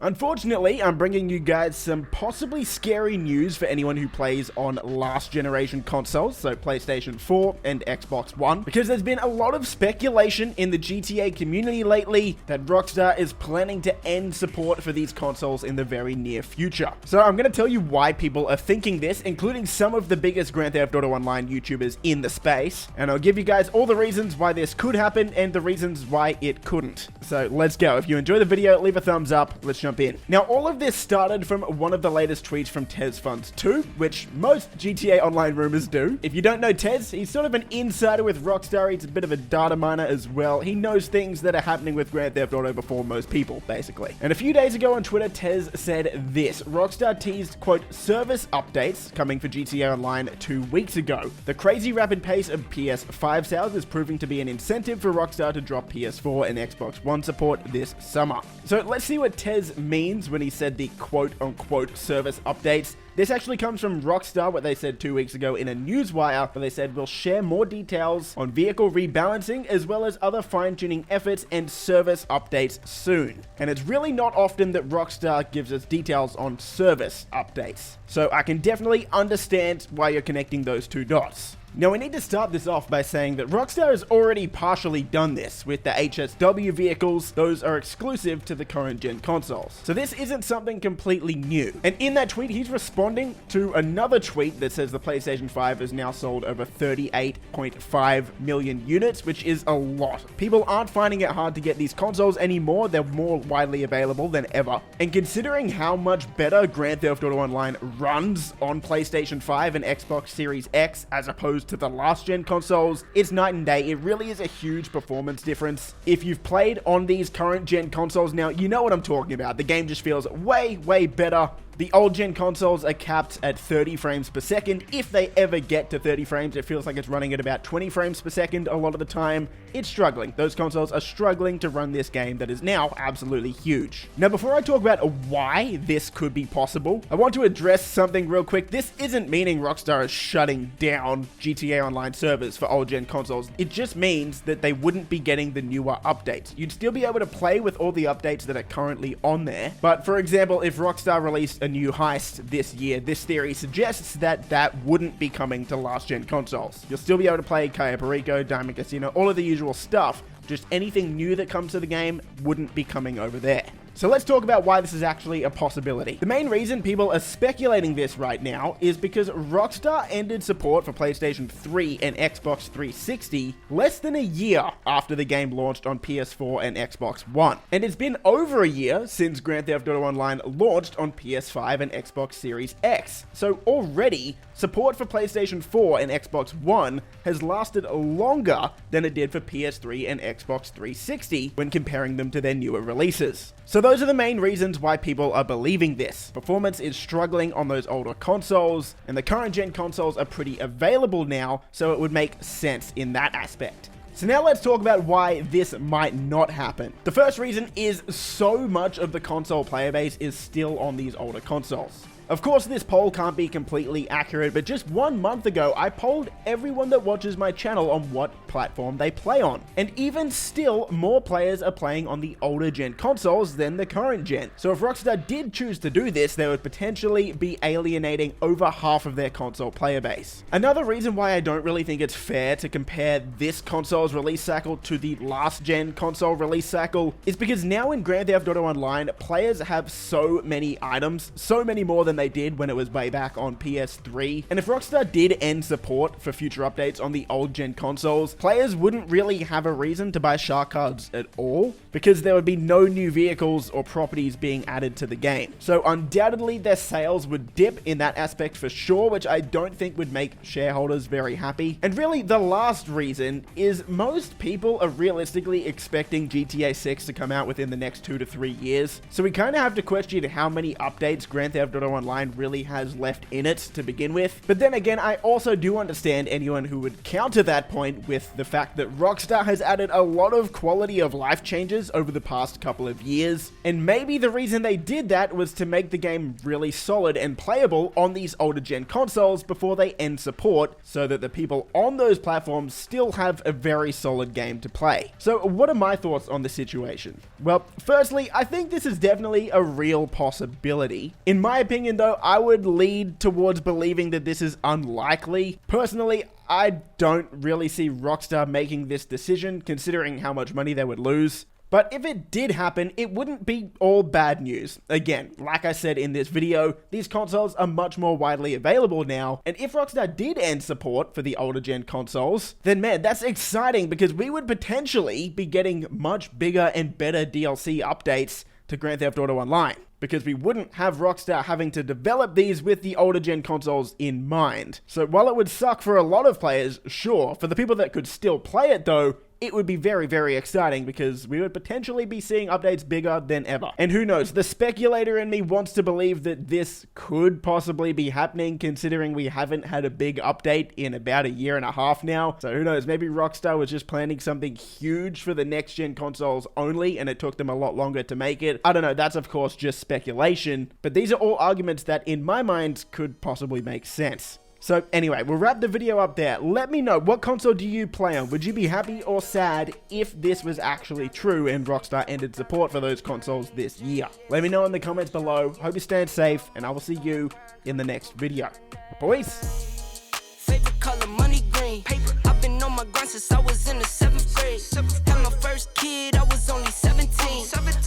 Unfortunately, I'm bringing you guys some possibly scary news for anyone who plays on last generation consoles, so PlayStation 4 and Xbox One, because there's been a lot of speculation in the GTA community lately that Rockstar is planning to end support for these consoles in the very near future. So I'm going to tell you why people are thinking this, including some of the biggest Grand Theft Auto Online YouTubers in the space, and I'll give you guys all the reasons why this could happen and the reasons why it couldn't. So let's go. If you enjoy the video, leave a thumbs up. Let's jump in. Now, all of this started from one of the latest tweets from TezFunds2, which most GTA Online rumors do. If you don't know Tez, he's sort of an insider with Rockstar. He's a bit of a data miner as well. He knows things that are happening with Grand Theft Auto before most people, basically. And a few days ago on Twitter, Tez said this: Rockstar teased, quote, service updates coming for GTA Online 2 weeks ago. The crazy rapid pace of PS5 sales is proving to be an incentive for Rockstar to drop PS4 and Xbox One support this summer. So let's see what Tez means when he said the quote-unquote service updates. This actually comes from Rockstar, what they said 2 weeks ago in a newswire, where they said we'll share more details on vehicle rebalancing as well as other fine-tuning efforts and service updates soon. And it's really not often that Rockstar gives us details on service updates. So I can definitely understand why you're connecting those two dots. Now, we need to start this off by saying that Rockstar has already partially done this with the HSW vehicles. Those are exclusive to the current gen consoles. So this isn't something completely new. And in that tweet, he's responding to another tweet that says the PlayStation 5 has now sold over 38.5 million units, which is a lot. People aren't finding it hard to get these consoles anymore. They're more widely available than ever. And considering how much better Grand Theft Auto Online runs on PlayStation 5 and Xbox Series X as opposed to the last gen consoles, it's night and day. It really is a huge performance difference. If you've played on these current gen consoles now, you know what I'm talking about. The game just feels way better. The old gen consoles are capped at 30 frames per second. If they ever get to 30 frames, it feels like it's running at about 20 frames per second a lot of the time. It's struggling. Those consoles are struggling to run this game that is now absolutely huge. Now, before I talk about why this could be possible, I want to address something real quick. This isn't meaning Rockstar is shutting down GTA Online servers for old gen consoles. It just means that they wouldn't be getting the newer updates. You'd still be able to play with all the updates that are currently on there. But for example, if Rockstar released a new heist this year, this theory suggests that that wouldn't be coming to last gen consoles. You'll still be able to play Cayo Perico, Diamond Casino, all of the usual stuff. Just anything new that comes to the game wouldn't be coming over there. So let's talk about why this is actually a possibility. The main reason people are speculating this right now is because Rockstar ended support for PlayStation 3 and Xbox 360 less than a year after the game launched on PS4 and Xbox One. And it's been over a year since Grand Theft Auto Online launched on PS5 and Xbox Series X. So already, support for PlayStation 4 and Xbox One has lasted longer than it did for PS3 and Xbox 360 when comparing them to their newer releases. So those are the main reasons why people are believing this. Performance is struggling on those older consoles, and the current gen consoles are pretty available now, so it would make sense in that aspect. So now let's talk about why this might not happen. The first reason is so much of the console player base is still on these older consoles. Of course, this poll can't be completely accurate, but just 1 month ago, I polled everyone that watches my channel on what platform they play on. And even still, more players are playing on the older gen consoles than the current gen. So if Rockstar did choose to do this, they would potentially be alienating over half of their console player base. Another reason why I don't really think it's fair to compare this console's release cycle to the last gen console release cycle is because now in Grand Theft Auto Online, players have so many items, so many more than they did when it was way back on PS3. And if Rockstar did end support for future updates on the old gen consoles, players wouldn't really have a reason to buy shark cards at all because there would be no new vehicles or properties being added to the game. So undoubtedly their sales would dip in that aspect for sure, which I don't think would make shareholders very happy. And really the last reason is most people are realistically expecting GTA 6 to come out within the next 2 to 3 years. So we kind of have to question how many updates Grand Theft Auto Online really has left in it to begin with. But then again, I also do understand anyone who would counter that point with the fact that Rockstar has added a lot of quality of life changes over the past couple of years, and maybe the reason they did that was to make the game really solid and playable on these older gen consoles before they end support, so that the people on those platforms still have a very solid game to play. So what are my thoughts on the situation? Well, firstly, I think this is definitely a real possibility. In my opinion though, I would lead towards believing that this is unlikely. Personally, I don't really see Rockstar making this decision, considering how much money they would lose. But if it did happen, it wouldn't be all bad news. Again, like I said in this video, these consoles are much more widely available now, and if Rockstar did end support for the older gen consoles, then man, that's exciting because we would potentially be getting much bigger and better DLC updates to Grand Theft Auto Online, because we wouldn't have Rockstar having to develop these with the older gen consoles in mind. So while it would suck for a lot of players, sure, for the people that could still play it though, it would be very, very exciting because we would potentially be seeing updates bigger than ever. And who knows, the speculator in me wants to believe that this could possibly be happening, considering we haven't had a big update in about 1.5 years now. So who knows, maybe Rockstar was just planning something huge for the next gen consoles only, and it took them a lot longer to make it. I don't know, that's of course just speculation, but these are all arguments that in my mind could possibly make sense. So anyway, we'll wrap the video up there. Let me know, what console do you play on? Would you be happy or sad if this was actually true and Rockstar ended support for those consoles this year? Let me know in the comments below. Hope you're staying safe, and I will see you in the next video. Peace! Favorite color, money green. Paper. I've been on my grind since I was in the 7th grade. Had my first kid, I was only 17.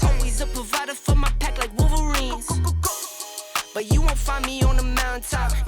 Always a provider for my pack like Wolverines. But you won't find me on the mountaintop.